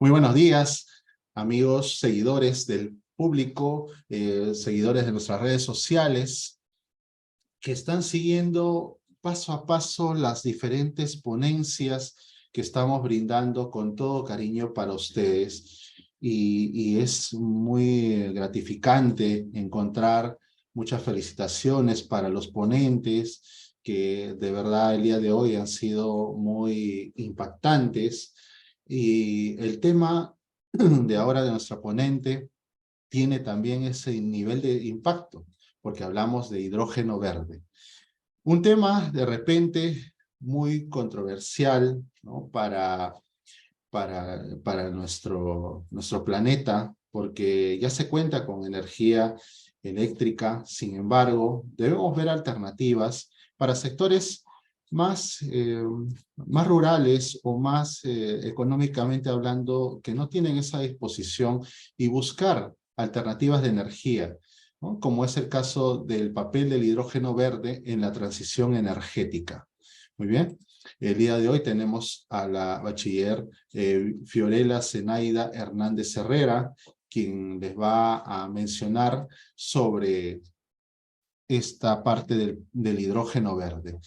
Muy buenos días, amigos, seguidores del público, seguidores de nuestras redes sociales, que están siguiendo paso a paso las diferentes ponencias que estamos brindando con todo cariño para ustedes. Y es muy gratificante encontrar muchas felicitaciones para los ponentes, que de verdad el día de hoy han sido muy impactantes. Y el tema de ahora de nuestra ponente tiene también ese nivel de impacto, porque hablamos de hidrógeno verde. Un tema de repente muy controversial, ¿no? para nuestro planeta, porque ya se cuenta con energía eléctrica. Sin embargo, debemos ver alternativas para sectores más rurales o más económicamente hablando, que no tienen esa disposición, y buscar alternativas de energía, ¿no? Como es el caso del papel del hidrógeno verde en la transición energética. Muy bien. El día de hoy tenemos a la bachiller Fiorella Zenaida Hernández Herrera, quien les va a mencionar sobre esta parte del hidrógeno verde.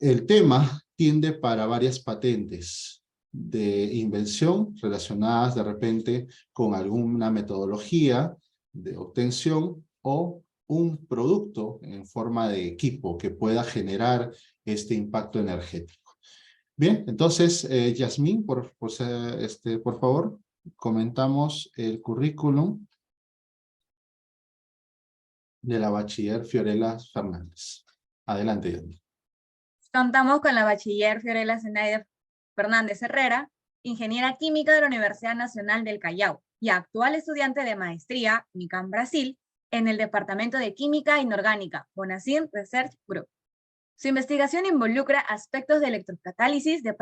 El tema tiende para varias patentes de invención relacionadas de repente con alguna metodología de obtención o un producto en forma de equipo que pueda generar este impacto energético. Bien, entonces, Yasmín, por favor, comentamos el currículum de la bachiller Fiorella Fernández. Adelante, Yasmín. Contamos con la bachiller Fiorella Zenaida Fernández Herrera, ingeniera química de la Universidad Nacional del Callao y actual estudiante de maestría, UNICAM Brasil, en el Departamento de Química Inorgánica, Bonacin Research Group. Su investigación involucra aspectos de electrocatálisis, de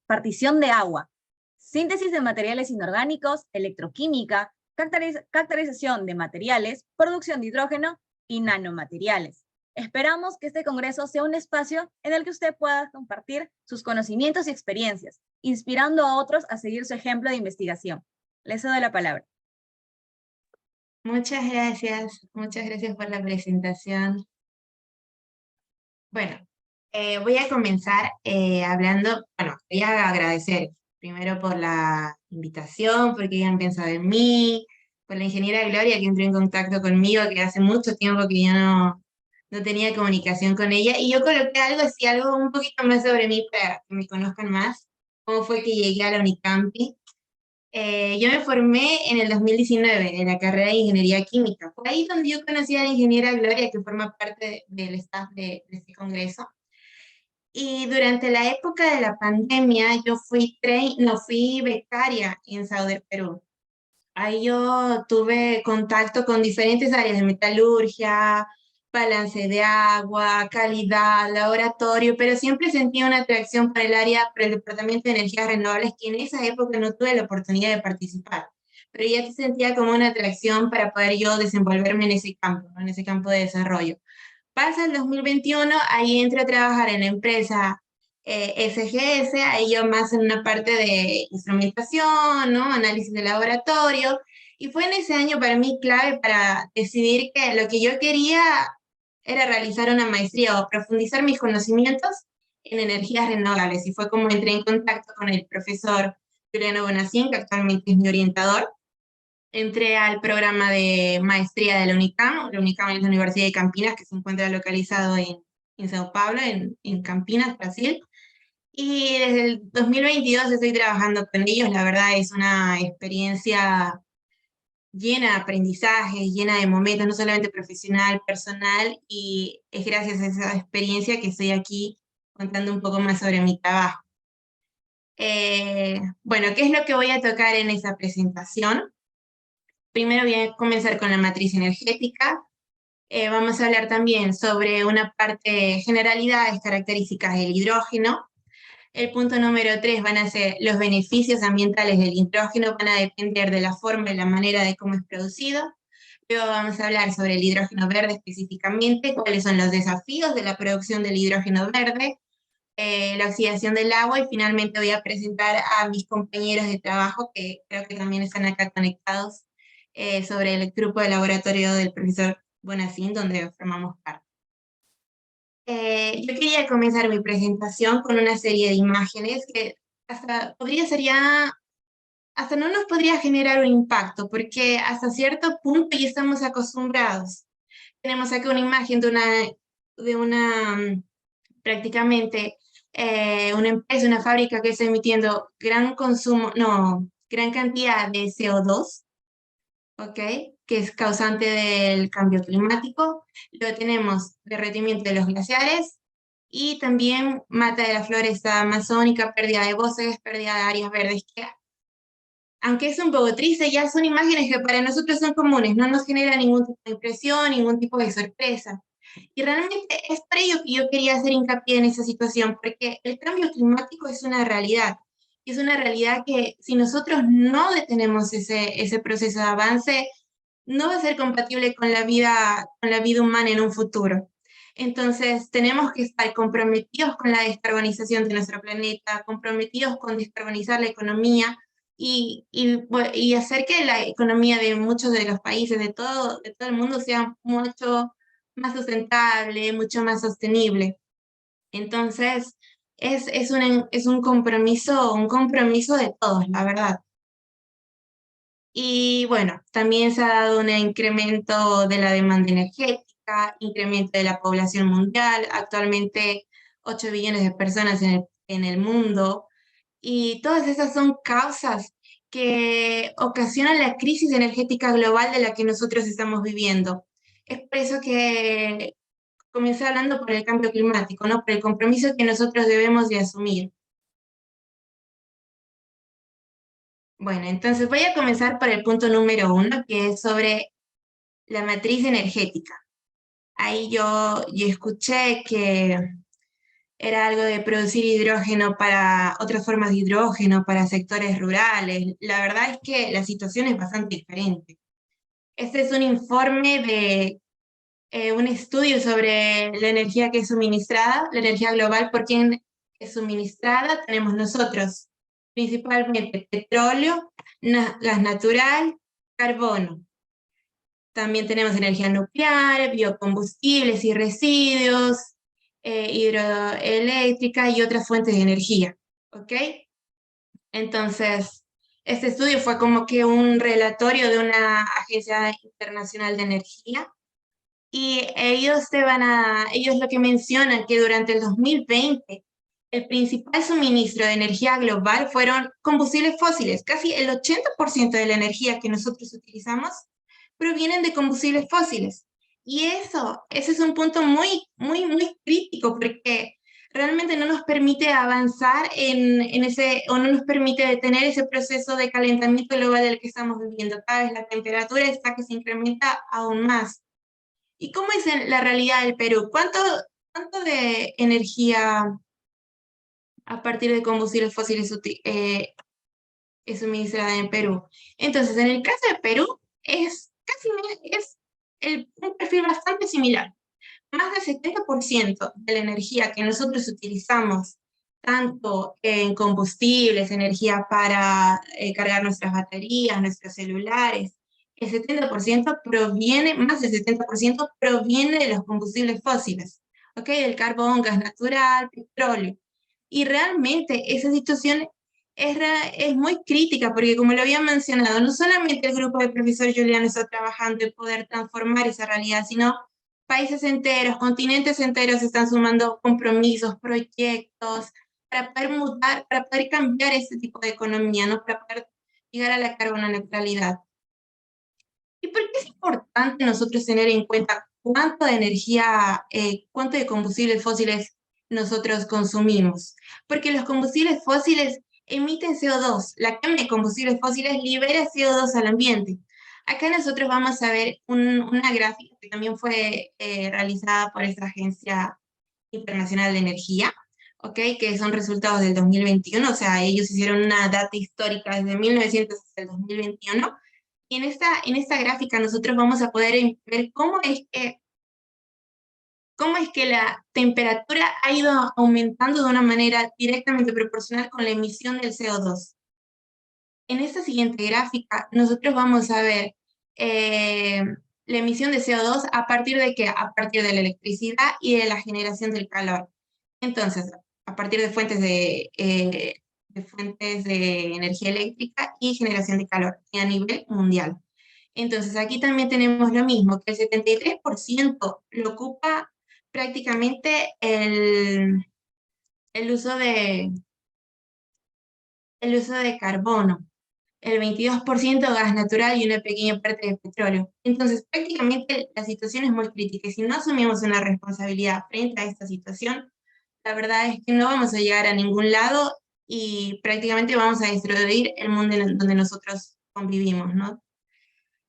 partición de agua, síntesis de materiales inorgánicos, electroquímica, caracterización de materiales, producción de hidrógeno y nanomateriales. Esperamos que este congreso sea un espacio en el que usted pueda compartir sus conocimientos y experiencias, inspirando a otros a seguir su ejemplo de investigación. Les cedo la palabra. Muchas gracias por la presentación. Bueno, voy a comenzar quería agradecer primero por la invitación, porque hayan pensado en mí, por la ingeniera Gloria que entró en contacto conmigo, que hace mucho tiempo que yo no tenía comunicación con ella, y yo coloqué algo un poquito más sobre mí para que me conozcan más, cómo fue que llegué a la Unicampi. Yo me formé en el 2019 en la carrera de Ingeniería Química. Fue ahí donde yo conocí a la ingeniera Gloria, que forma parte del staff de este congreso. Y durante la época de la pandemia, yo fui becaria en Sauder, Perú. Ahí yo tuve contacto con diferentes áreas de metalurgia, balance de agua, calidad, laboratorio, pero siempre sentía una atracción por el Departamento de Energías Renovables, que en esa época no tuve la oportunidad de participar, pero ya se sentía como una atracción para poder yo desenvolverme en ese campo de desarrollo. Pasa el 2021, ahí entro a trabajar en la empresa SGS, ahí yo más en una parte de instrumentación, ¿no? Análisis de laboratorio, y fue en ese año para mí clave para decidir que lo que yo quería era realizar una maestría o profundizar mis conocimientos en energías renovables, y fue como entré en contacto con el profesor Juliano Bonacin, que actualmente es mi orientador. Entré al programa de maestría de la UNICAM. La UNICAM es la Universidad de Campinas, que se encuentra localizado en Sao Paulo, en Campinas, Brasil. Y desde el 2022 estoy trabajando con ellos. La verdad es una experiencia llena de aprendizajes, llena de momentos, no solamente profesional, personal, y es gracias a esa experiencia que estoy aquí contando un poco más sobre mi trabajo. Bueno, ¿qué es lo que voy a tocar en esta presentación? Primero voy a comenzar con la matriz energética. Vamos a hablar también sobre una parte, generalidades, características del hidrógeno. El punto número 3 van a ser los beneficios ambientales del hidrógeno, van a depender de la forma y la manera de cómo es producido. Luego vamos a hablar sobre el hidrógeno verde específicamente, cuáles son los desafíos de la producción del hidrógeno verde, la oxidación del agua, y finalmente voy a presentar a mis compañeros de trabajo, que creo que también están acá conectados, sobre el grupo de laboratorio del profesor Bonacín, donde formamos parte. Yo quería comenzar mi presentación con una serie de imágenes que hasta no nos podría generar un impacto, porque hasta cierto punto ya estamos acostumbrados. Tenemos acá una imagen prácticamente una empresa, una fábrica que está emitiendo gran cantidad de CO2, ¿ok? Que es causante del cambio climático. Luego tenemos derretimiento de los glaciares y también mata de la floresta amazónica, pérdida de bosques, pérdida de áreas verdes, que aunque es un poco triste, ya son imágenes que para nosotros son comunes, no nos genera ningún tipo de impresión, ningún tipo de sorpresa. Y realmente es por ello que yo quería hacer hincapié en esa situación, porque el cambio climático es una realidad. Y es una realidad que si nosotros no detenemos ese proceso de avance, no va a ser compatible con la vida humana en un futuro. Entonces, tenemos que estar comprometidos con la descarbonización de nuestro planeta, comprometidos con descarbonizar la economía y hacer que la economía de muchos de los países, de todo el mundo, sea mucho más sustentable, mucho más sostenible. Entonces, es un compromiso de todos, la verdad. Y bueno, también se ha dado un incremento de la demanda energética, incremento de la población mundial, actualmente 8 billones de personas en el mundo, y todas esas son causas que ocasionan la crisis energética global de la que nosotros estamos viviendo. Es por eso que comencé hablando por el cambio climático, ¿no? Por el compromiso que nosotros debemos de asumir. Bueno, entonces voy a comenzar por el punto número 1, que es sobre la matriz energética. Ahí yo escuché que era algo de producir hidrógeno para otras formas de hidrógeno, para sectores rurales. La verdad es que la situación es bastante diferente. Este es un informe de un estudio sobre la energía que es suministrada, la energía global, por quién es suministrada. Tenemos nosotros principalmente petróleo, gas natural, carbono. También tenemos energía nuclear, biocombustibles y residuos, hidroeléctrica y otras fuentes de energía, ¿ok? Entonces, este estudio fue como que un relatorio de una agencia internacional de energía, y ellos lo que mencionan que durante el 2020 el principal suministro de energía global fueron combustibles fósiles. Casi el 80% de la energía que nosotros utilizamos provienen de combustibles fósiles. Y ese es un punto muy, muy, muy crítico, porque realmente no nos permite avanzar o no nos permite detener ese proceso de calentamiento global del que estamos viviendo. Cada vez la temperatura está que se incrementa aún más. ¿Y cómo es la realidad del Perú? ¿Cuánto de energía a partir de combustibles fósiles es suministrada en Perú? Entonces, en el caso de Perú, es un perfil bastante similar. Más del 70% de la energía que nosotros utilizamos, tanto en combustibles, energía para cargar nuestras baterías, nuestros celulares, el 70% más del 70% proviene de los combustibles fósiles, ¿ok? Del carbón, gas natural, petróleo. Y realmente esa situación es muy crítica, porque como lo había mencionado, no solamente el grupo del profesor Julián está trabajando en poder transformar esa realidad, sino países enteros, continentes enteros están sumando compromisos, proyectos, para poder mutar, para poder cambiar este tipo de economía, ¿no? Para poder llegar a la carbono neutralidad. ¿Y por qué es importante nosotros tener en cuenta cuánto de energía, cuánto de combustibles fósiles nosotros consumimos? Porque los combustibles fósiles emiten CO2. La quema de combustibles fósiles libera CO2 al ambiente. Acá nosotros vamos a ver una gráfica que también fue realizada por esta Agencia Internacional de Energía, ¿ok? Que son resultados del 2021, o sea, ellos hicieron una data histórica desde 1900 hasta el 2021, y en esta gráfica nosotros vamos a poder ver cómo cómo es que la temperatura ha ido aumentando de una manera directamente proporcional con la emisión del CO2. En esta siguiente gráfica, nosotros vamos a ver la emisión de CO2 a partir de qué? A partir de la electricidad y de la generación del calor. Entonces, a partir de fuentes de energía eléctrica y generación de calor a nivel mundial. Entonces, aquí también tenemos lo mismo, que el 73% lo ocupa prácticamente el uso de carbono, el 22% gas natural y una pequeña parte de petróleo. Entonces, prácticamente la situación es muy crítica, y si no asumimos una responsabilidad frente a esta situación, la verdad es que no vamos a llegar a ningún lado y prácticamente vamos a destruir el mundo en donde nosotros convivimos, ¿no?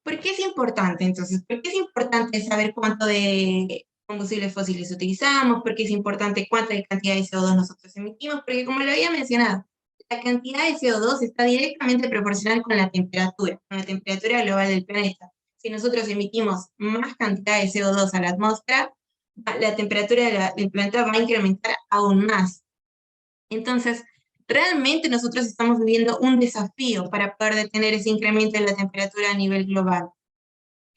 ¿Por qué es importante entonces? ¿Por qué es importante saber cuánto de combustibles fósiles utilizamos? ¿Por qué es importante cuánta cantidad de CO2 nosotros emitimos? Porque como lo había mencionado, la cantidad de CO2 está directamente proporcional con la temperatura global del planeta. Si nosotros emitimos más cantidad de CO2 a la atmósfera, la temperatura del planeta va a incrementar aún más. Entonces, realmente nosotros estamos viviendo un desafío para poder detener ese incremento en la temperatura a nivel global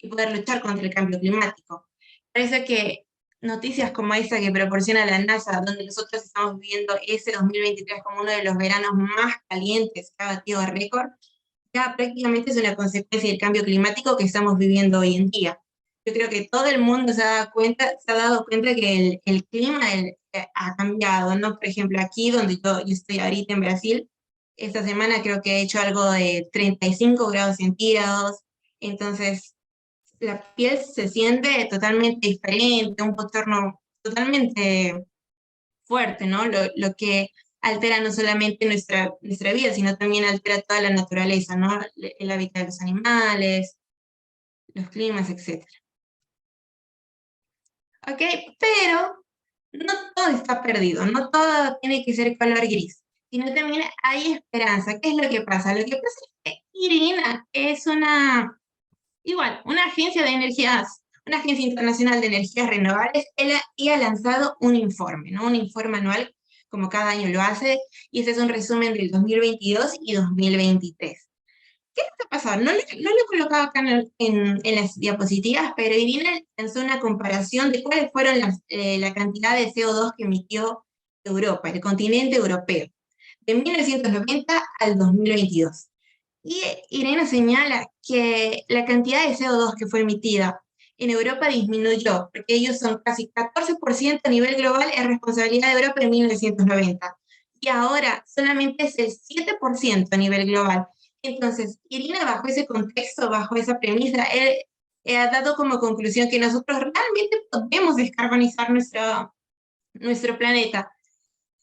y poder luchar contra el cambio climático. Parece que noticias como esta que proporciona la NASA, donde nosotros estamos viviendo ese 2023 como uno de los veranos más calientes que ha batido récord, ya prácticamente es una consecuencia del cambio climático que estamos viviendo hoy en día. Yo creo que todo el mundo se ha dado cuenta que el clima ha cambiado, ¿no? Por ejemplo, aquí donde yo estoy ahorita en Brasil, esta semana creo que he hecho algo de 35 grados centígrados, entonces la piel se siente totalmente diferente, un bochorno totalmente fuerte, ¿no? Lo que altera no solamente nuestra vida, sino también altera toda la naturaleza, ¿no? El hábitat de los animales, los climas, etc. ¿Ok? Pero no todo está perdido, no todo tiene que ser color gris, sino también hay esperanza. ¿Qué es lo que pasa? Lo que pasa es que IRENA es una agencia de energías, una agencia internacional de energías renovables, y ha lanzado un informe, ¿no? Un informe anual, como cada año lo hace, y ese es un resumen del 2022 y 2023. ¿Qué es lo que pasa? No lo he colocado acá en las diapositivas, pero IRENA lanzó una comparación de cuáles fueron la cantidad de CO2 que emitió Europa, el continente europeo, de 1990 al 2022. Y IRENA señala que la cantidad de CO2 que fue emitida en Europa disminuyó, porque ellos son casi 14% a nivel global, es responsabilidad de Europa en 1990. Y ahora solamente es el 7% a nivel global. Entonces, IRENA, bajo ese contexto, bajo esa premisa, ha dado como conclusión que nosotros realmente podemos descarbonizar nuestro planeta.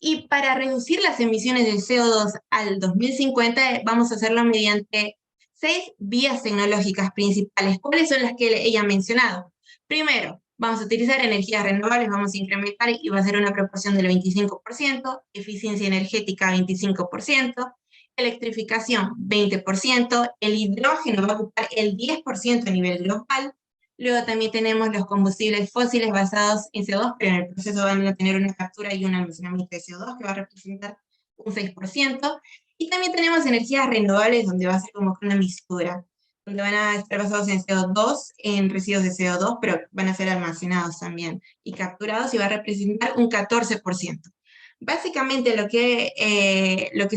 Y para reducir las emisiones de CO2 al 2050, vamos a hacerlo mediante 6 vías tecnológicas principales. ¿Cuáles son las que ella ha mencionado? Primero, vamos a utilizar energías renovables, vamos a incrementar y va a ser una proporción del 25%, eficiencia energética 25%, electrificación 20%, el hidrógeno va a ocupar el 10% a nivel global. Luego también tenemos los combustibles fósiles basados en CO2, pero en el proceso van a tener una captura y un almacenamiento de CO2 que va a representar un 6%. Y también tenemos energías renovables, donde va a ser como una mixtura, donde van a estar basados en CO2, en residuos de CO2, pero van a ser almacenados también y capturados, y va a representar un 14%. Básicamente lo que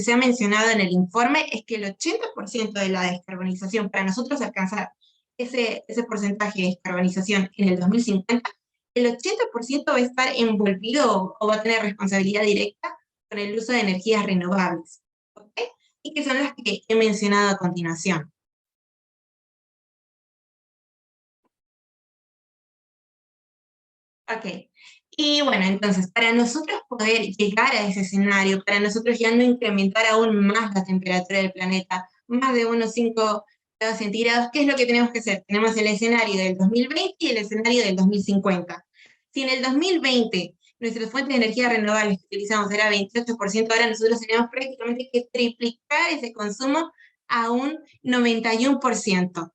se ha mencionado en el informe es que el 80% de la descarbonización, para nosotros alcanzar ese porcentaje de descarbonización en el 2050, el 80% va a estar envolvido o va a tener responsabilidad directa con el uso de energías renovables, ¿ok? Y que son las que he mencionado a continuación. Ok. Y bueno, entonces, para nosotros poder llegar a ese escenario, para nosotros ya no incrementar aún más la temperatura del planeta, más de unos 5 grados centígrados, ¿qué es lo que tenemos que hacer? Tenemos el escenario del 2020 y el escenario del 2050. Si en el 2020 nuestras fuentes de energía renovables que utilizamos era 28%, ahora nosotros tenemos prácticamente que triplicar ese consumo a un 91%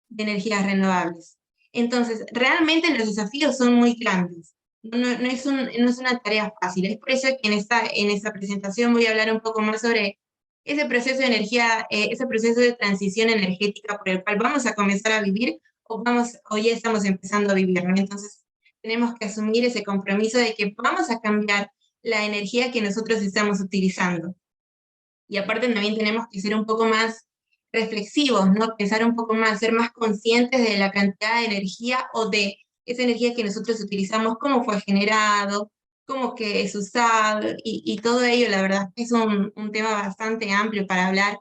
de energías renovables. Entonces, realmente los desafíos son muy grandes. no es una tarea fácil. Es por eso que en esta presentación voy a hablar un poco más sobre ese proceso de energía, ese proceso de transición energética por el cual vamos a comenzar a vivir o ya estamos empezando a vivir, ¿no? Entonces, tenemos que asumir ese compromiso de que vamos a cambiar la energía que nosotros estamos utilizando. Y aparte también tenemos que ser un poco más reflexivos, ¿no? Pensar un poco más, ser más conscientes de la cantidad de energía o de esa energía que nosotros utilizamos, cómo fue generado, cómo que es usado, y todo ello, la verdad, es un tema bastante amplio para hablar.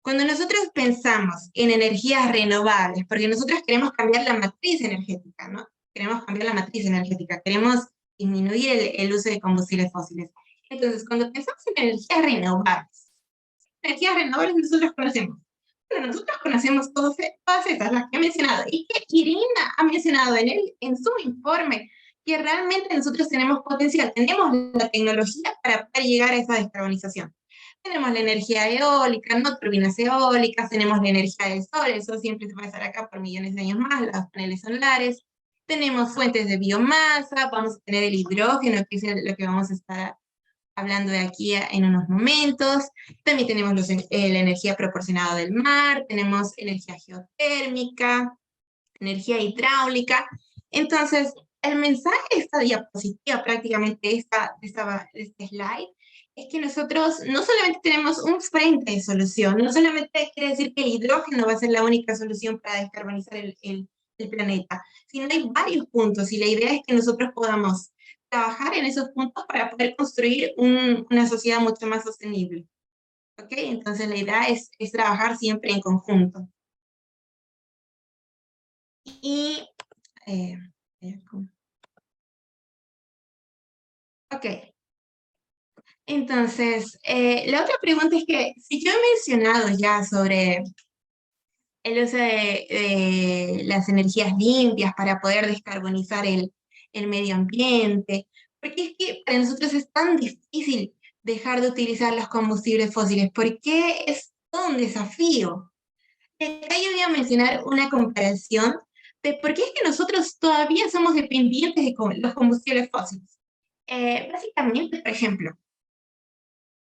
Cuando nosotros pensamos en energías renovables, porque nosotros queremos cambiar la matriz energética, ¿no? Queremos cambiar la matriz energética, queremos disminuir el uso de combustibles fósiles. Entonces, cuando pensamos en energías renovables nosotros conocemos. Pero nosotros conocemos todas estas, las que he mencionado, y que Irina ha mencionado en su informe, que realmente nosotros tenemos potencial, tenemos la tecnología para poder llegar a esa descarbonización. Tenemos la energía eólica, no turbinas eólicas, tenemos la energía del sol, el sol siempre se va a estar acá por millones de años más, los paneles solares, tenemos fuentes de biomasa, vamos a tener el hidrógeno, que es lo que vamos a estar hablando de aquí en unos momentos, también tenemos la energía proporcionada del mar, tenemos energía geotérmica, energía hidráulica. Entonces, el mensaje de esta diapositiva, prácticamente de este slide, es que nosotros no solamente tenemos un frente de solución, no solamente quiere decir que el hidrógeno va a ser la única solución para descarbonizar el planeta, sino hay varios puntos, y la idea es que nosotros podamos trabajar en esos puntos para poder construir una sociedad mucho más sostenible. ¿Ok? Entonces la idea es trabajar siempre en conjunto. Y, ok. Entonces, la otra pregunta es que, si yo he mencionado ya sobre el uso de las energías limpias para poder descarbonizar el medio ambiente, porque es que para nosotros es tan difícil dejar de utilizar los combustibles fósiles, porque es todo un desafío. Acá yo voy a mencionar una comparación de por qué es que nosotros todavía somos dependientes de los combustibles fósiles. Básicamente, por ejemplo,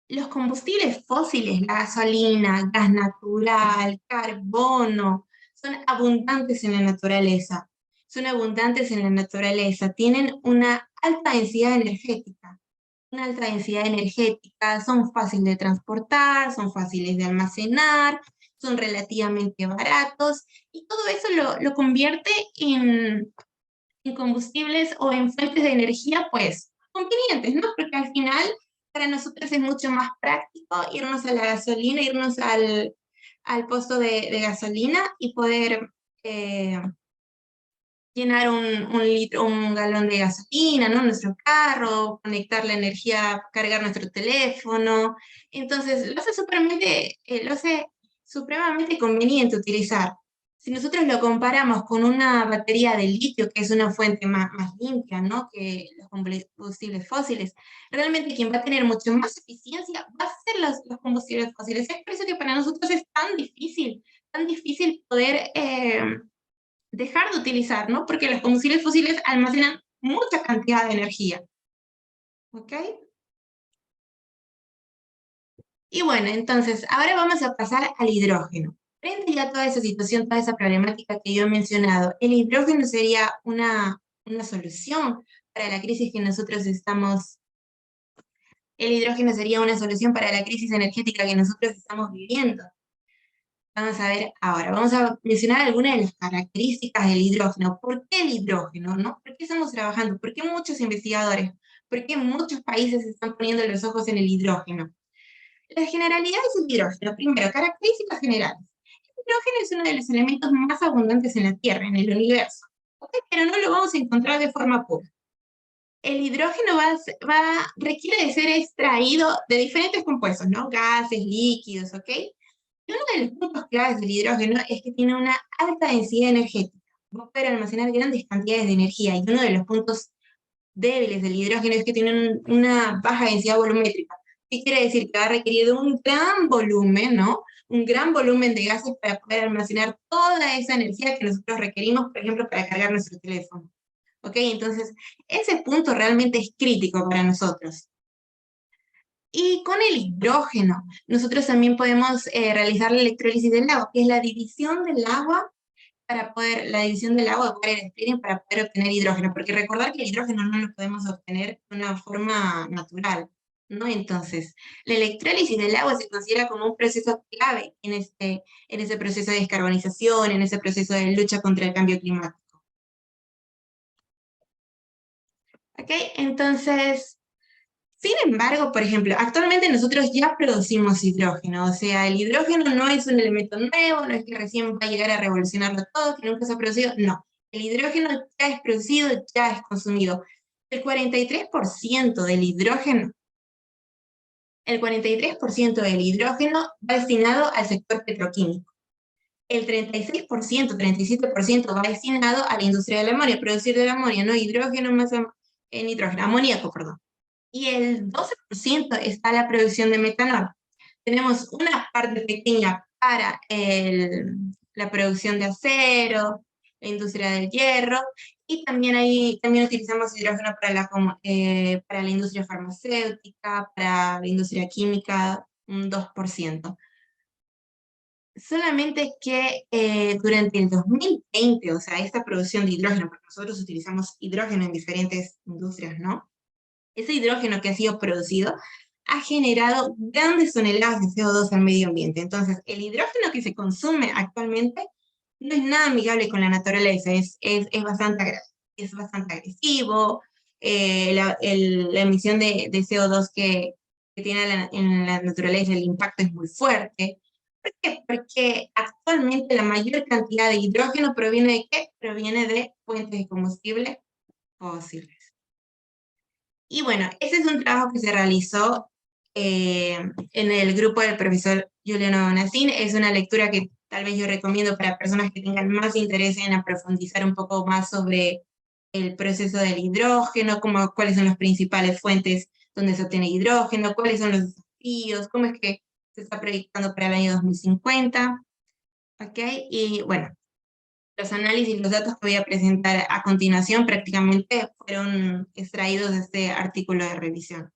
los combustibles fósiles, la gasolina, gas natural, carbono, son abundantes en la naturaleza. Son abundantes en la naturaleza, tienen una alta densidad energética. Una alta densidad energética, son fáciles de transportar, son fáciles de almacenar, son relativamente baratos, y todo eso lo convierte en combustibles o en fuentes de energía, pues, convenientes, ¿no? Porque al final, para nosotros es mucho más práctico irnos a la gasolina, irnos al puesto de gasolina y poder llenar un galón de gasolina, ¿no? Nuestro carro, conectar la energía, cargar nuestro teléfono. Entonces, lo hace supremamente conveniente utilizar. Si nosotros lo comparamos con una batería de litio, que es una fuente más limpia, ¿no?, que los combustibles fósiles, realmente quien va a tener mucho más eficiencia va a ser los combustibles fósiles. Es por eso que para nosotros es tan difícil poder dejar de utilizar, ¿no? Porque los combustibles fósiles almacenan mucha cantidad de energía. ¿Ok? Y bueno, entonces, ahora vamos a pasar al hidrógeno. Frente ya a toda esa situación, toda esa problemática que yo he mencionado, el hidrógeno sería una solución para la crisis que nosotros estamos... El hidrógeno sería una solución para la crisis energética que nosotros estamos viviendo. Vamos a ver ahora, vamos a mencionar algunas de las características del hidrógeno. ¿Por qué el hidrógeno, no? ¿Por qué estamos trabajando? ¿Por qué muchos investigadores? ¿Por qué muchos países están poniendo los ojos en el hidrógeno? Las generalidades del hidrógeno. Primero, características generales. El hidrógeno es uno de los elementos más abundantes en la Tierra, en el universo. ¿Okay? Pero no lo vamos a encontrar de forma pura. El hidrógeno requiere de ser extraído de diferentes compuestos, ¿no? Gases, líquidos, ¿ok? Y uno de los puntos claves del hidrógeno es que tiene una alta densidad energética. Va a poder almacenar grandes cantidades de energía, y uno de los puntos débiles del hidrógeno es que tiene una baja densidad volumétrica. ¿Qué quiere decir? Que va a requerir de un gran volumen, ¿no? Un gran volumen de gases para poder almacenar toda esa energía que nosotros requerimos, por ejemplo, para cargar nuestro teléfono. ¿ok? Entonces, ese punto realmente es crítico para nosotros. Y con el hidrógeno, nosotros también podemos realizar la electrólisis del agua, que es la división del agua la división del agua para el splitting para poder obtener hidrógeno, porque recordar que el hidrógeno no lo podemos obtener de una forma natural, ¿no? Entonces, la electrólisis del agua se considera como un proceso clave en ese proceso de descarbonización, en ese proceso de lucha contra el cambio climático. ¿Ok? Entonces, sin embargo, por ejemplo, actualmente nosotros ya producimos hidrógeno, o sea, el hidrógeno no es un elemento nuevo, no es que recién va a llegar a revolucionarlo todo, que nunca se ha producido, no. El hidrógeno ya es producido, ya es consumido. El 43% del hidrógeno, el 43% del hidrógeno va destinado al sector petroquímico. El 37% va destinado a la industria del amonio, producir del amonio, no hidrógeno más nitrógeno, amoníaco, perdón. Y el 12% está la producción de metanol. Tenemos una parte pequeña para la producción de acero, la industria del hierro, y también utilizamos hidrógeno para la industria farmacéutica, para la industria química, un 2%. Solamente que durante el 2020, o sea, esta producción de hidrógeno, porque nosotros utilizamos hidrógeno en diferentes industrias, ¿no? Ese hidrógeno que ha sido producido ha generado grandes toneladas de CO2 al medio ambiente. Entonces, el hidrógeno que se consume actualmente no es nada amigable con la naturaleza, es bastante agresivo, la emisión de CO2 que tiene en la naturaleza, el impacto es muy fuerte. ¿Por qué? Porque actualmente la mayor cantidad de hidrógeno proviene ¿de qué? Proviene de fuentes de combustible fósiles. Y bueno, ese es un trabajo que se realizó en el grupo del profesor Juliano Bonacín. Es una lectura que tal vez yo recomiendo para personas que tengan más interés en profundizar un poco más sobre el proceso del hidrógeno, cuáles son las principales fuentes donde se obtiene hidrógeno, cuáles son los desafíos, cómo es que se está proyectando para el año 2050. ¿Ok? Y bueno, los análisis y los datos que voy a presentar a continuación prácticamente fueron extraídos de este artículo de revisión.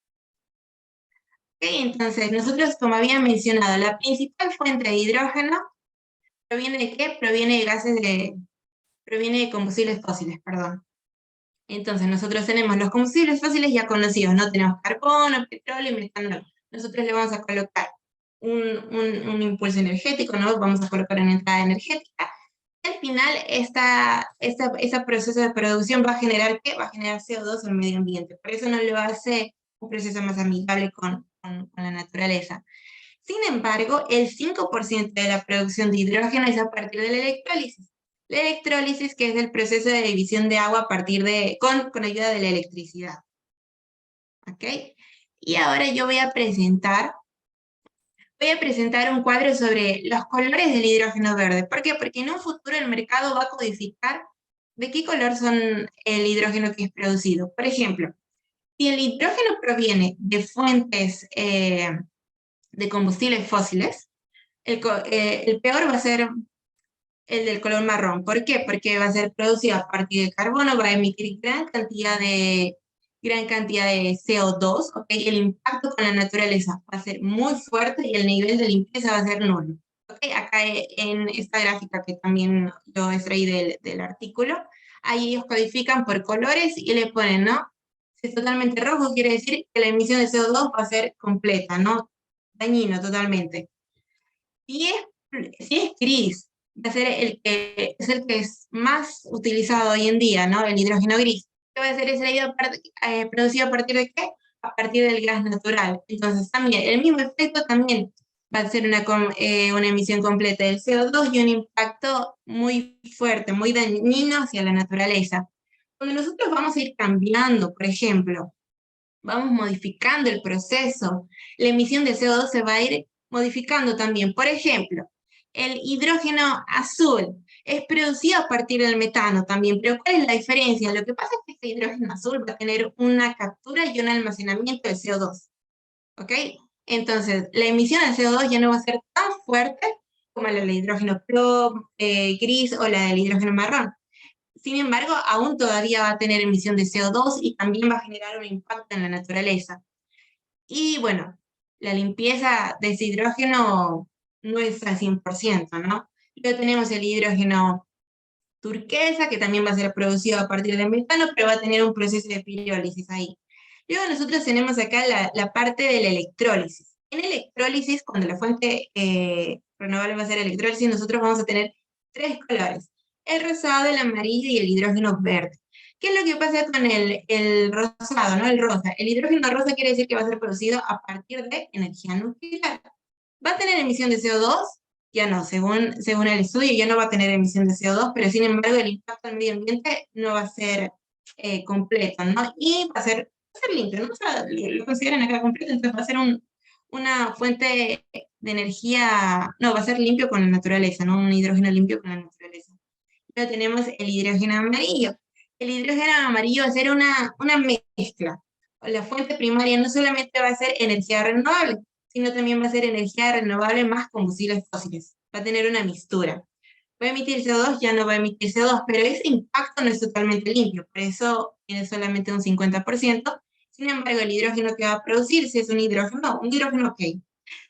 Okay, entonces, nosotros, como había mencionado, la principal fuente de hidrógeno proviene de ¿qué? Proviene de combustibles fósiles, perdón. Entonces, nosotros tenemos los combustibles fósiles ya conocidos, ¿no? Tenemos carbono, petróleo y metanol. Nosotros le vamos a colocar un impulso energético, ¿no? Vamos a colocar una entrada energética. Al final, ese proceso de producción va a generar ¿qué? Va a generar CO2 al medio ambiente. Por eso no lo hace un proceso más amigable con la naturaleza. Sin embargo, el 5% de la producción de hidrógeno es a partir de la electrólisis. La electrólisis, que es el proceso de división de agua con ayuda de la electricidad. ¿Ok? Y ahora yo voy a presentar un cuadro sobre los colores del hidrógeno verde. ¿Por qué? Porque en un futuro el mercado va a codificar de qué color son el hidrógeno que es producido. Por ejemplo, si el hidrógeno proviene de fuentes de combustibles fósiles, el peor va a ser el del color marrón. ¿Por qué? Porque va a ser producido a partir de carbono, va a emitir gran cantidad de CO2, ¿ok? El impacto con la naturaleza va a ser muy fuerte y el nivel de limpieza va a ser nulo. ¿Ok? Acá en esta gráfica que también yo extraí del artículo, ahí ellos codifican por colores y le ponen, ¿no? Si es totalmente rojo, quiere decir que la emisión de CO2 va a ser completa, ¿no? Dañino totalmente. Si es gris, va a ser el que es más utilizado hoy en día, ¿no? El hidrógeno gris. ¿Qué va a ser extraído producido a partir de qué? A partir del gas natural. Entonces también, el mismo efecto también va a ser una emisión completa del CO2 y un impacto muy fuerte, muy dañino hacia la naturaleza. Cuando nosotros vamos a ir cambiando, por ejemplo, vamos modificando el proceso, la emisión de CO2 se va a ir modificando también. Por ejemplo, el hidrógeno azul es producido a partir del metano también, pero ¿cuál es la diferencia? Lo que pasa es que este hidrógeno azul va a tener una captura y un almacenamiento de CO2, ¿ok? Entonces, la emisión de CO2 ya no va a ser tan fuerte como la del hidrógeno gris o la del hidrógeno marrón. sin embargo, aún todavía va a tener emisión de CO2 y también va a generar un impacto en la naturaleza. Y bueno, la limpieza de ese hidrógeno no es al 100%, ¿no? Luego tenemos el hidrógeno turquesa, que también va a ser producido a partir de metano, pero va a tener un proceso de pirólisis ahí. Luego nosotros tenemos acá la parte de la electrólisis. En electrólisis, cuando la fuente renovable va a ser electrólisis, nosotros vamos a tener tres colores: el rosado, el amarillo y el hidrógeno verde. ¿Qué es lo que pasa con el rosado, no? El rosa. El hidrógeno rosa quiere decir que va a ser producido a partir de energía nuclear. ¿Va a tener emisión de CO2? Ya no, según el estudio, ya no va a tener emisión de CO2, pero sin embargo el impacto al medio ambiente no va a ser completo, ¿no? Y va a ser limpio, ¿no? O sea, lo consideran acá completo, entonces va a ser una fuente de energía, no, va a ser limpio con la naturaleza, ¿no? Un hidrógeno limpio con la naturaleza. Luego tenemos el hidrógeno amarillo. El hidrógeno amarillo va a ser una mezcla. La fuente primaria no solamente va a ser energía renovable, sino también va a ser energía renovable más combustibles fósiles. Va a tener una mixtura. ¿Va a emitir CO2? Ya no va a emitir CO2, pero ese impacto no es totalmente limpio, por eso tiene solamente un 50%. Sin embargo, el hidrógeno que va a producirse es un hidrógeno ok. Y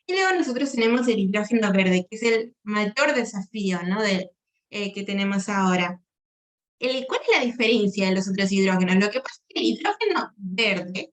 luego nosotros tenemos el hidrógeno verde, que es el mayor desafío, ¿no? Que tenemos ahora. ¿Cuál es la diferencia de los otros hidrógenos? Lo que pasa es que el hidrógeno verde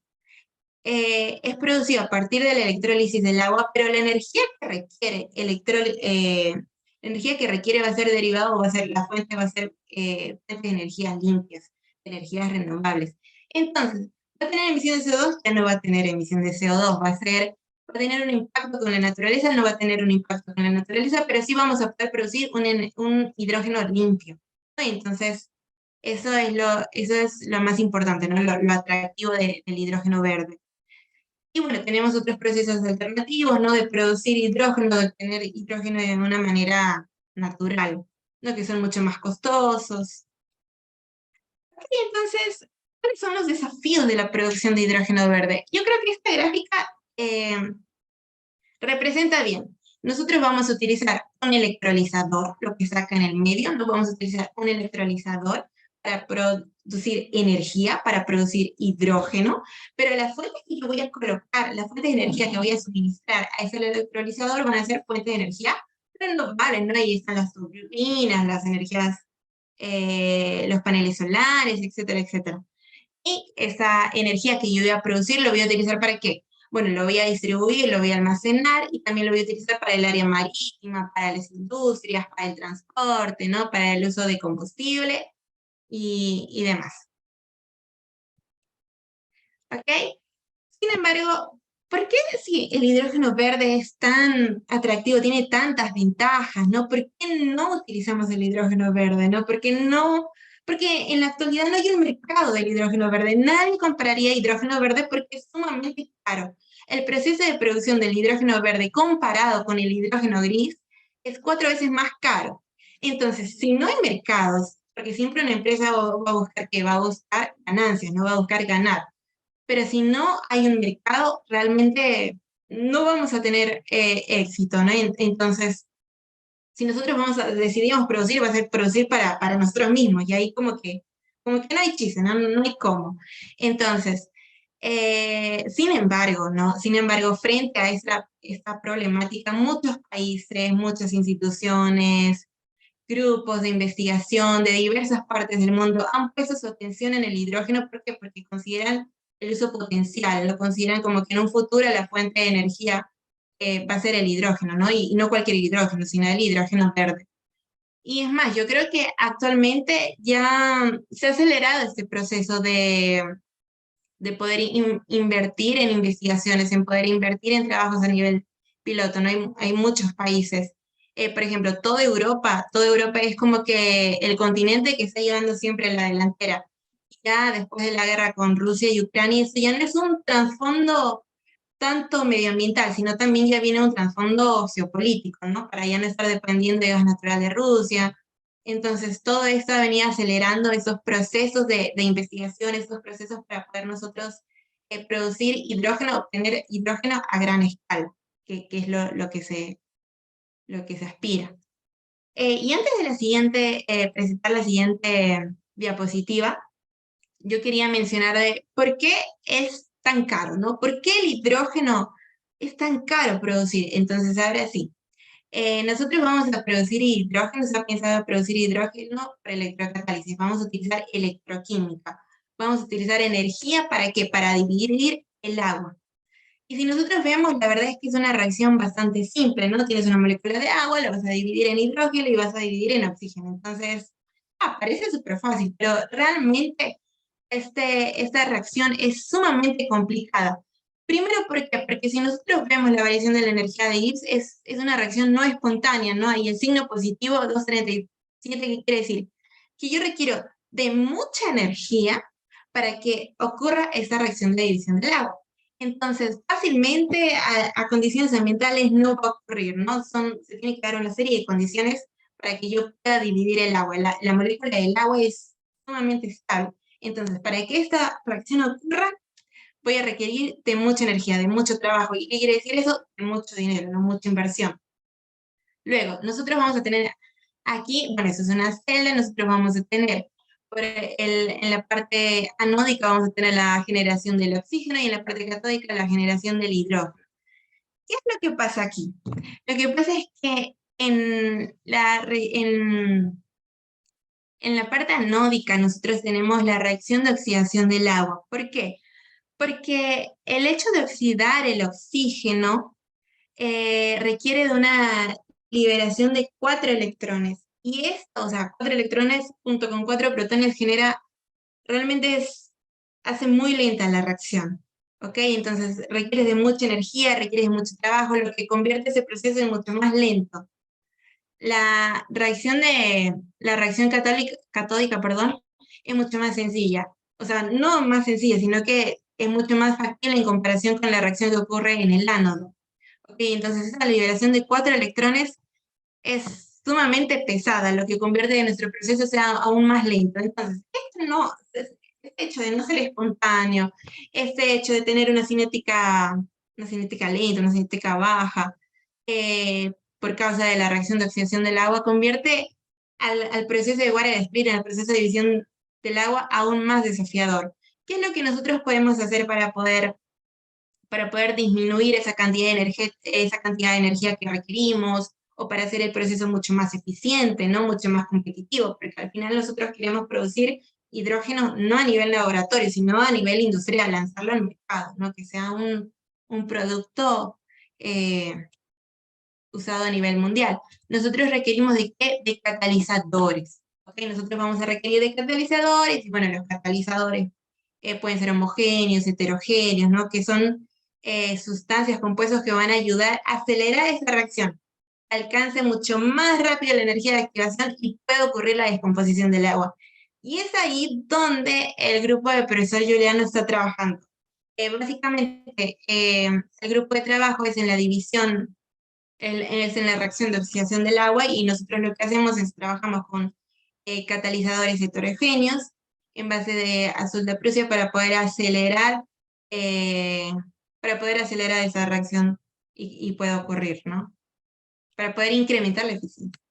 es producido a partir de la electrólisis del agua, pero la energía que requiere, la energía que requiere va a ser derivado, la fuente va a ser fuentes de energías limpias, de energías renovables. Entonces, ¿va a tener emisión de CO2? Ya no va a tener emisión de CO2, va a tener un impacto con la naturaleza, no va a tener un impacto con la naturaleza, pero sí vamos a poder producir un hidrógeno limpio, ¿no? Entonces, eso es lo más importante, ¿no? Lo atractivo del hidrógeno verde. Y bueno, tenemos otros procesos alternativos, ¿no? De producir hidrógeno, de obtener hidrógeno de una manera natural, ¿no? Que son mucho más costosos. Y entonces, ¿cuáles son los desafíos de la producción de hidrógeno verde? Yo creo que esta gráfica representa bien. Nosotros vamos a utilizar un electrolizador, lo que saca en el medio, no vamos a utilizar un electrolizador para producir energía, para producir hidrógeno, pero las fuentes que yo voy a colocar, las fuentes de energía que voy a suministrar a ese electrolizador van a ser fuentes de energía renovables, ¿no? Ahí están las turbinas, las energías, los paneles solares, etcétera, etcétera. Y esa energía que yo voy a producir, ¿lo voy a utilizar para qué? Bueno, lo voy a distribuir, lo voy a almacenar y también lo voy a utilizar para el área marítima, para las industrias, para el transporte, ¿no? Para el uso de combustible y demás. ¿Ok? Sin embargo, ¿por qué si el hidrógeno verde es tan atractivo, tiene tantas ventajas, ¿no? ¿Por qué no utilizamos el hidrógeno verde, ¿no? ¿Por qué no? Porque en la actualidad no hay un mercado del hidrógeno verde. Nadie compraría hidrógeno verde porque es sumamente caro. El proceso de producción del hidrógeno verde comparado con el hidrógeno gris es 4 veces más caro. Entonces, si no hay mercados, porque siempre una empresa va a buscar que va a buscar ganancias, no va a buscar ganar. Pero si no hay un mercado, realmente no vamos a tener éxito, ¿no? Entonces, si nosotros decidimos producir, va a ser producir para nosotros mismos, y ahí como que no hay chiste, no hay cómo. Entonces, sin embargo, ¿no? Sin embargo, frente a esta problemática, muchos países, muchas instituciones, grupos de investigación de diversas partes del mundo han puesto su atención en el hidrógeno. ¿Por qué? Porque consideran el uso potencial, lo consideran como que en un futuro la fuente de energía va a ser el hidrógeno, ¿no? Y no cualquier hidrógeno, sino el hidrógeno verde. Y es más, yo creo que actualmente ya se ha acelerado este proceso de poder invertir en investigaciones, en poder invertir en trabajos a nivel piloto, ¿no? Hay muchos países. Por ejemplo, toda Europa es como que el continente que está llevando siempre la delantera. Ya después de la guerra con Rusia y Ucrania, eso ya no es un trasfondo tanto medioambiental, sino también ya viene un trasfondo geopolítico, ¿no? Para ya no estar dependiendo de gas natural de Rusia. Entonces, todo esto venía acelerando esos procesos de investigación, esos procesos para poder nosotros producir hidrógeno, obtener hidrógeno a gran escala, que es lo que se aspira. Y antes de presentar la siguiente diapositiva, yo quería mencionar de por qué es tan caro, ¿no? ¿Por qué el hidrógeno es tan caro producir? Entonces, ahora sí. Nosotros vamos a producir hidrógeno, se ha pensado producir hidrógeno para electrocatálisis, vamos a utilizar electroquímica, vamos a utilizar energía ¿para qué? Para dividir el agua. Y si nosotros vemos, la verdad es que es una reacción bastante simple, ¿no? Tienes una molécula de agua, la vas a dividir en hidrógeno y vas a dividir en oxígeno. Entonces, parece súper fácil, pero realmente esta reacción es sumamente complicada. Primero, ¿por qué? Porque si nosotros vemos la variación de la energía de Gibbs, es una reacción no espontánea, ¿no? Y el signo positivo 237, ¿qué quiere decir? Que yo requiero de mucha energía para que ocurra esta reacción de división del agua. Entonces, fácilmente a condiciones ambientales no va a ocurrir, ¿no? Se tiene que dar una serie de condiciones para que yo pueda dividir el agua. La molécula del agua es sumamente estable. Entonces, para que esta reacción ocurra, voy a requerir de mucha energía, de mucho trabajo. ¿Y qué quiere decir eso? De mucho dinero, no mucha inversión. Luego, nosotros vamos a tener aquí, bueno, eso es una celda, nosotros vamos a tener en la parte anódica vamos a tener la generación del oxígeno y en la parte catódica la generación del hidrógeno. ¿Qué es lo que pasa aquí? Lo que pasa es que en la parte anódica nosotros tenemos la reacción de oxidación del agua. ¿Por qué? Porque el hecho de oxidar el oxígeno requiere de una liberación de 4 electrones. Y esto, o sea, 4 electrones junto con 4 protones realmente hace muy lenta la reacción. ¿Ok? Entonces requiere de mucha energía, requiere de mucho trabajo, lo que convierte ese proceso en mucho más lento. La reacción catódica, perdón, es mucho más sencilla. O sea, no más sencilla, sino que es mucho más factible en comparación con la reacción que ocurre en el ánodo. Okay, entonces esa liberación de 4 electrones es sumamente pesada, lo que convierte que nuestro proceso sea aún más lento. Entonces, este hecho de no ser espontáneo, este hecho de tener una cinética lenta, una cinética baja, por causa de la reacción de oxidación del agua, convierte al proceso de Warren Split, al proceso de división del agua, aún más desafiador. ¿Qué es lo que nosotros podemos hacer para poder disminuir esa cantidad de energía que requerimos, o para hacer el proceso mucho más eficiente, ¿no? Mucho más competitivo? Porque al final nosotros queremos producir hidrógeno no a nivel laboratorio, sino a nivel industrial, lanzarlo al mercado, ¿no? Que sea un producto usado a nivel mundial. Nosotros requerimos ¿de qué? De catalizadores. ¿Okay? Nosotros vamos a requerir de catalizadores, y bueno, los catalizadores pueden ser homogéneos, heterogéneos, ¿no? Que son sustancias, compuestos que van a ayudar a acelerar esta reacción. Alcance mucho más rápido la energía de activación y puede ocurrir la descomposición del agua. Y es ahí donde el grupo del profesor Juliano está trabajando. Básicamente, el grupo de trabajo es en la división, es en la reacción de oxidación del agua, y nosotros lo que hacemos es trabajamos con catalizadores heterogéneos en base de azul de Prusia para poder acelerar esa reacción y pueda ocurrir, ¿no? Para poder incrementar la eficiencia.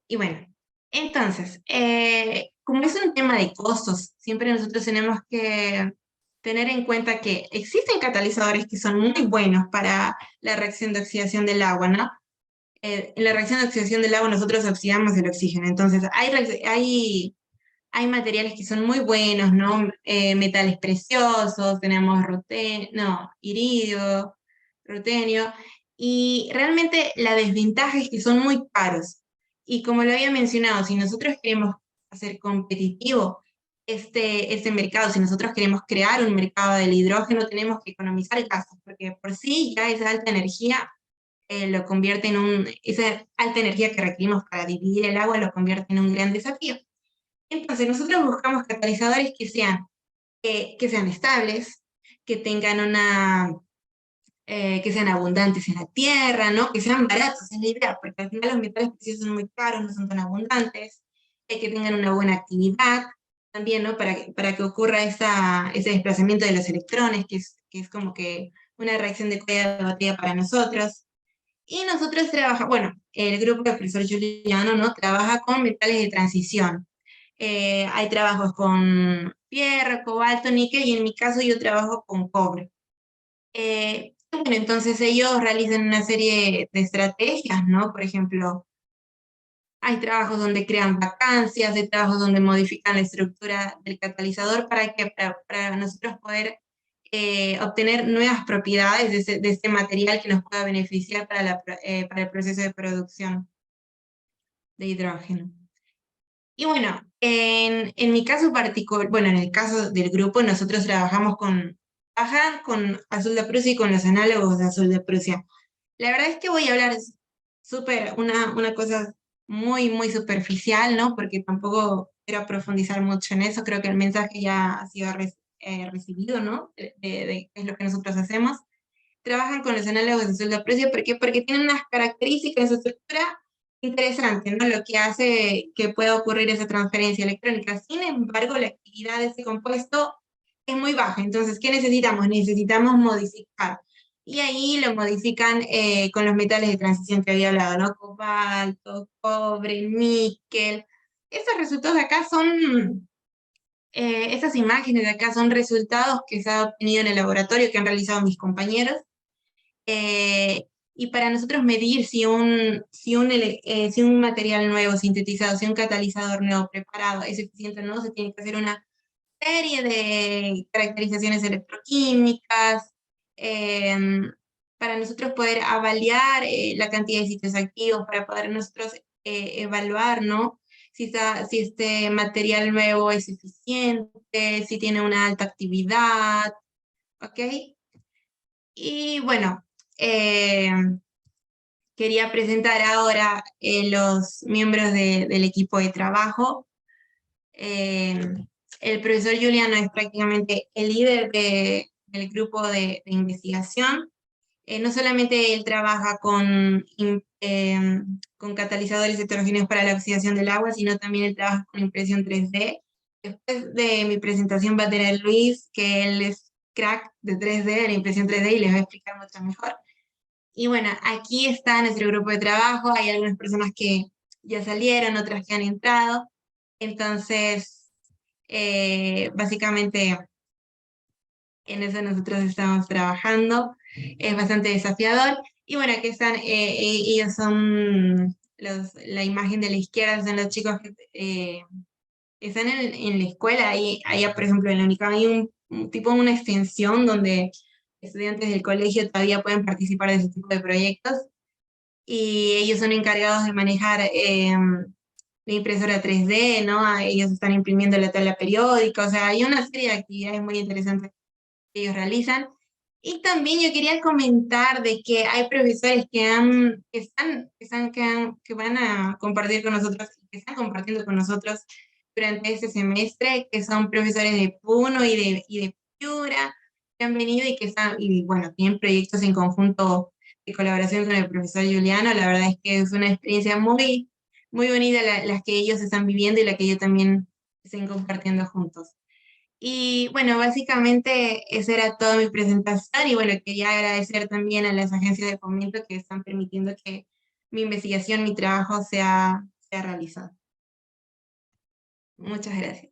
Y bueno, entonces, como es un tema de costos, siempre nosotros tenemos que tener en cuenta que existen catalizadores que son muy buenos para la reacción de oxidación del agua, ¿no? En la reacción de oxidación del agua nosotros oxidamos el oxígeno, entonces hay materiales que son muy buenos, ¿no? Metales preciosos, tenemos iridio, rutenio, y realmente la desventaja es que son muy caros. Y como lo había mencionado, si nosotros queremos hacer competitivo este mercado, si nosotros queremos crear un mercado del hidrógeno, tenemos que economizar gastos, porque por sí ya esa alta energía lo convierte esa alta energía que requerimos para dividir el agua lo convierte en un gran desafío. Entonces nosotros buscamos catalizadores que sean estables, que tengan que sean abundantes en la tierra, ¿no? Que sean baratos, es la idea, porque al final los metales preciosos son muy caros, no son tan abundantes, que tengan una buena actividad, también, ¿no? Para que ocurra ese desplazamiento de los electrones, que es como que una reacción de cuello de botella para nosotros. Y nosotros trabajamos, bueno, el grupo del profesor Giuliano, ¿no? Trabaja con metales de transición. Hay trabajos con fierro, cobalto, níquel, y en mi caso yo trabajo con cobre. Bueno, entonces ellos realizan una serie de estrategias, ¿no? Por ejemplo, hay trabajos donde crean vacancias, hay trabajos donde modifican la estructura del catalizador para nosotros poder obtener nuevas propiedades de este material que nos pueda beneficiar para el proceso de producción de hidrógeno. Y bueno, en mi caso particular, bueno, en el caso del grupo, nosotros trabajan con azul de Prusia y con los análogos de azul de Prusia. La verdad es que voy a hablar una cosa muy superficial, ¿no? Porque tampoco quiero profundizar mucho en eso, creo que el mensaje ya ha sido recibido, ¿no? De qué es lo que nosotros hacemos. Trabajan con los análogos de azul de Prusia, ¿por qué? Porque tienen unas características en su estructura interesantes, ¿no? Lo que hace que pueda ocurrir esa transferencia electrónica. Sin embargo, la actividad de ese compuesto es muy baja. Entonces, ¿qué necesitamos? Necesitamos modificar. Y ahí lo modifican con los metales de transición que había hablado, ¿no? Cobalto, cobre, níquel. Estos resultados de acá son, estas imágenes de acá son resultados que se han obtenido en el laboratorio que han realizado mis compañeros. Y para nosotros medir si un material nuevo sintetizado, si un catalizador nuevo preparado es eficiente o no, se tiene que hacer una serie de caracterizaciones electroquímicas, para nosotros poder avaliar la cantidad de sitios activos, para poder nosotros evaluar, ¿no? Si este material nuevo es eficiente, si tiene una alta actividad, ¿ok? Y bueno, quería presentar ahora los miembros del equipo de trabajo. El profesor Giuliano es prácticamente el líder del grupo de investigación. No solamente él trabaja con catalizadores heterogéneos para la oxidación del agua, sino también él trabaja con impresión 3D. Después de mi presentación va a tener Luis, que él es crack de 3D, de la impresión 3D, y les va a explicar mucho mejor. Y bueno, aquí está nuestro grupo de trabajo, hay algunas personas que ya salieron, otras que han entrado, entonces, básicamente, en eso nosotros estamos trabajando, es bastante desafiador, y bueno, aquí están, ellos son, la imagen de la izquierda son los chicos que están en la escuela, allá por ejemplo en la UNICAM hay una extensión donde estudiantes del colegio todavía pueden participar de ese tipo de proyectos, y ellos son encargados de manejar la impresora 3D, ¿no? Ellos están imprimiendo la tabla periódica, o sea, hay una serie de actividades muy interesantes que ellos realizan. Y también yo quería comentar de que hay profesores que van a compartir con nosotros, que están compartiendo con nosotros durante este semestre, que son profesores de Puno y de Piura, que han venido y bueno, tienen proyectos en conjunto de colaboración con el profesor Giuliano. La verdad es que es una experiencia muy bonita las que ellos están viviendo y la que yo también estén compartiendo juntos. Y bueno, básicamente esa era toda mi presentación, y bueno, quería agradecer también a las agencias de fomento que están permitiendo que mi investigación, mi trabajo sea realizado. Muchas gracias.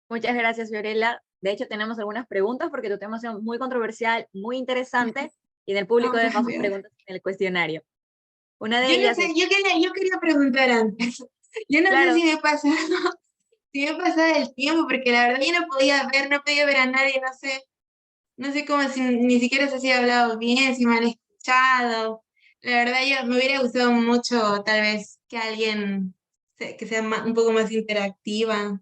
Muchas gracias, Fiorella. De hecho, tenemos algunas preguntas porque tu tema es muy controversial, muy interesante, y en el público dejó sus preguntas en el cuestionario. Una de ellas es... Yo quería preguntar antes. Yo no Claro. sé si me pasaba el tiempo, porque la verdad yo no podía ver a nadie, no sé cómo, si ni siquiera sé si he hablado bien, si me han escuchado. La verdad yo me hubiera gustado mucho tal vez que alguien que sea un poco más interactiva.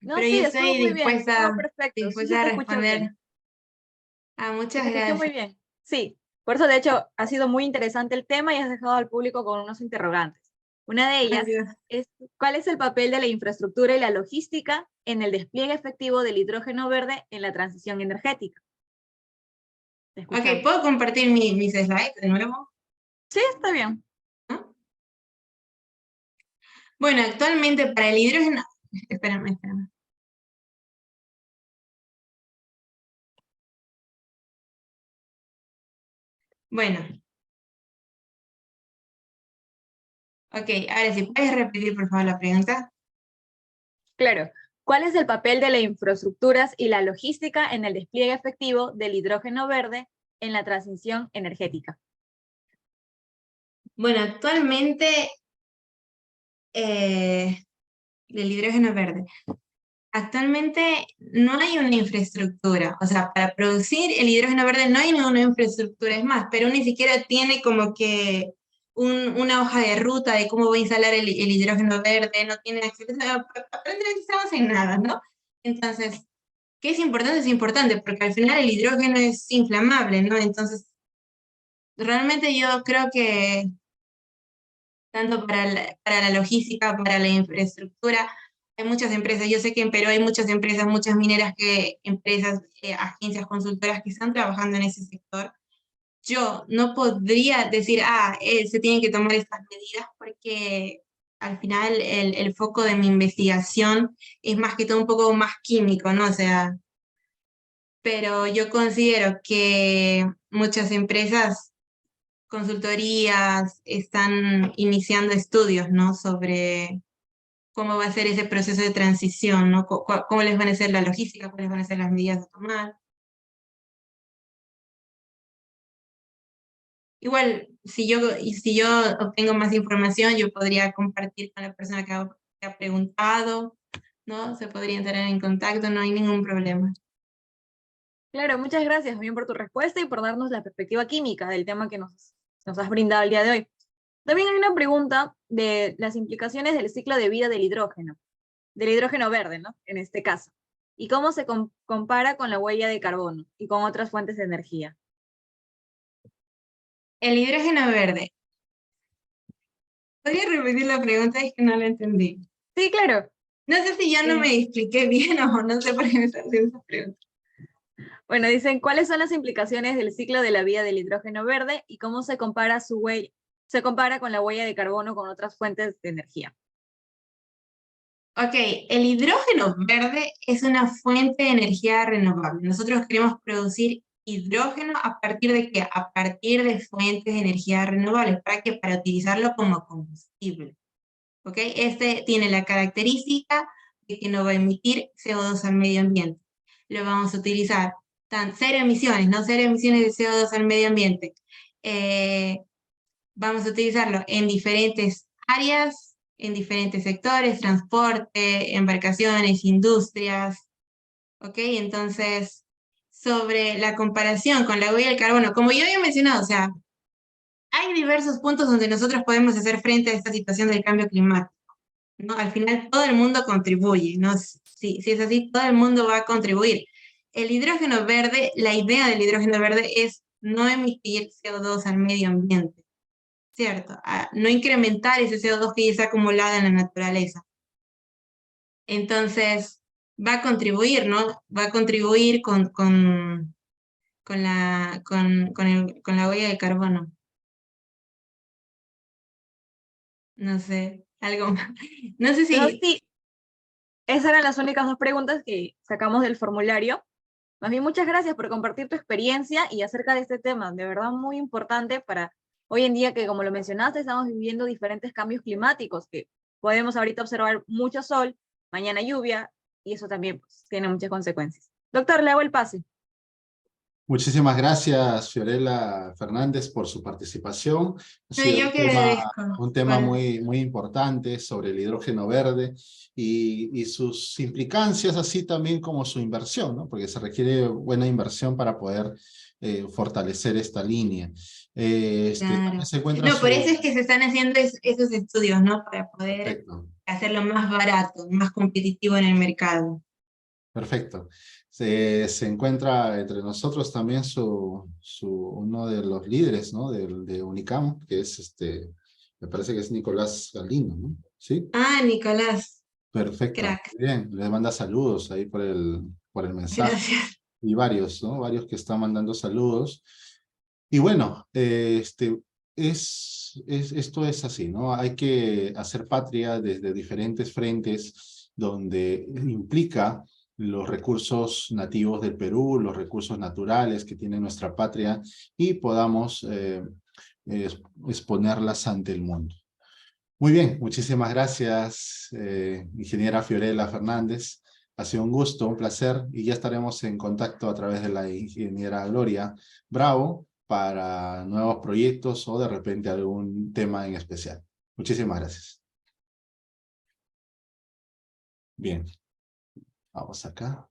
No, Pero sí, yo estuvo estoy muy bien, estuvo perfecto. Sí, dispuesta se a te escuchó responder. bien. Se Muchas te escuchó muy gracias. bien. Sí, por eso de hecho ha sido muy interesante el tema y has dejado al público con unos interrogantes. Una de ellas Gracias. es, ¿cuál es el papel de la infraestructura y la logística en el despliegue efectivo del hidrógeno verde en la transición energética? Te Ok, escuchamos. ¿puedo compartir mis slides de nuevo? Sí, está bien. ¿No? Bueno, actualmente para el hidrógeno... Espérame. Bueno, ok, ahora si puedes repetir por favor la pregunta. Claro. ¿Cuál es el papel de las infraestructuras y la logística en el despliegue efectivo del hidrógeno verde en la transición energética? Bueno, actualmente del hidrógeno verde. Actualmente no hay una infraestructura, o sea, para producir el hidrógeno verde no hay una infraestructura, es más, pero ni siquiera tiene como que una hoja de ruta de cómo voy a instalar el hidrógeno verde, no tiene acceso, aparentemente estamos en nada, ¿no? Entonces, ¿qué es importante? Es importante, porque al final el hidrógeno es inflamable, ¿no? Entonces, realmente yo creo que tanto para la logística, para la infraestructura. Hay muchas empresas, yo sé que en Perú hay muchas empresas, muchas mineras, empresas, agencias consultoras que están trabajando en ese sector. Yo no podría decir, se tienen que tomar estas medidas porque al final el foco de mi investigación es más que todo un poco más químico, ¿no? O sea, pero yo considero que muchas empresas consultorías están iniciando estudios, ¿no? Sobre cómo va a ser ese proceso de transición, ¿no? Cómo les van a ser la logística, cuáles van a ser las medidas a tomar. Igual, si yo obtengo más información, yo podría compartir con la persona que ha preguntado, ¿no? Se podría entrar en contacto, no hay ningún problema. Claro, muchas gracias bien por tu respuesta y por darnos la perspectiva química del tema que nos has brindado el día de hoy. También hay una pregunta de las implicaciones del ciclo de vida del hidrógeno verde, ¿no? En este caso. Y cómo se compara con la huella de carbono y con otras fuentes de energía. El hidrógeno verde. ¿Podría repetir la pregunta? Es que no la entendí. Sí, claro. No sé si yo no me expliqué bien o no sé por qué me están haciendo esa pregunta. Bueno, dicen, ¿cuáles son las implicaciones del ciclo de la vida del hidrógeno verde y cómo se compara se compara con la huella de carbono con otras fuentes de energía? Ok, el hidrógeno verde es una fuente de energía renovable. Nosotros queremos producir hidrógeno a partir de qué? A partir de fuentes de energía renovables. ¿Para qué? Para utilizarlo como combustible. Ok, este tiene la característica de que no va a emitir CO2 al medio ambiente. Lo vamos a utilizar cero emisiones, no cero emisiones de CO2 al medio ambiente. Vamos a utilizarlo en diferentes áreas, en diferentes sectores, transporte, embarcaciones, industrias, ¿ok? Entonces, sobre la comparación con la huella del carbono, como yo había mencionado, o sea, hay diversos puntos donde nosotros podemos hacer frente a esta situación del cambio climático, ¿no? Al final todo el mundo contribuye, ¿no? Si es así, todo el mundo va a contribuir. El hidrógeno verde, la idea del hidrógeno verde es no emitir CO2 al medio ambiente. ¿Cierto? A no incrementar ese CO2 que ya está acumulado en la naturaleza. Entonces, va a contribuir, ¿no? Va a contribuir con la huella de carbono. No sé, algo más. No sé Pero si... sí, esas eran las únicas dos preguntas que sacamos del formulario. Más bien, muchas gracias por compartir tu experiencia y acerca de este tema, de verdad muy importante para hoy en día que, como lo mencionaste, estamos viviendo diferentes cambios climáticos, que podemos ahorita observar mucho sol, mañana lluvia, y eso también pues, tiene muchas consecuencias. Doctor, le hago el pase. Muchísimas gracias, Fiorella Fernández, por su participación. Ha No, sido yo que agradezco. un tema muy, muy importante sobre el hidrógeno verde y sus implicancias, así también como su inversión, ¿no? Porque se requiere buena inversión para poder fortalecer esta línea. También Claro. se encuentra No, por eso su... es que se están haciendo esos estudios, ¿no? Para poder Perfecto. hacerlo más barato, más competitivo en el mercado. Perfecto. Se encuentra entre nosotros también uno de los líderes, ¿no? De Unicam, que es me parece que es Nicolás Galindo, ¿no? ¿Sí? Ah, Nicolás, Perfecto. crack. Bien, le manda saludos ahí por el mensaje. Gracias. Y varios, ¿no? Varios que están mandando saludos. Y bueno, esto es así, ¿no? Hay que hacer patria desde diferentes frentes donde implica los recursos nativos del Perú, los recursos naturales que tiene nuestra patria y podamos exponerlas ante el mundo. Muy bien, muchísimas gracias, ingeniera Fiorella Fernández. Ha sido un gusto, un placer, y ya estaremos en contacto a través de la ingeniera Gloria Bravo para nuevos proyectos o de repente algún tema en especial. Muchísimas gracias. Bien, vamos acá.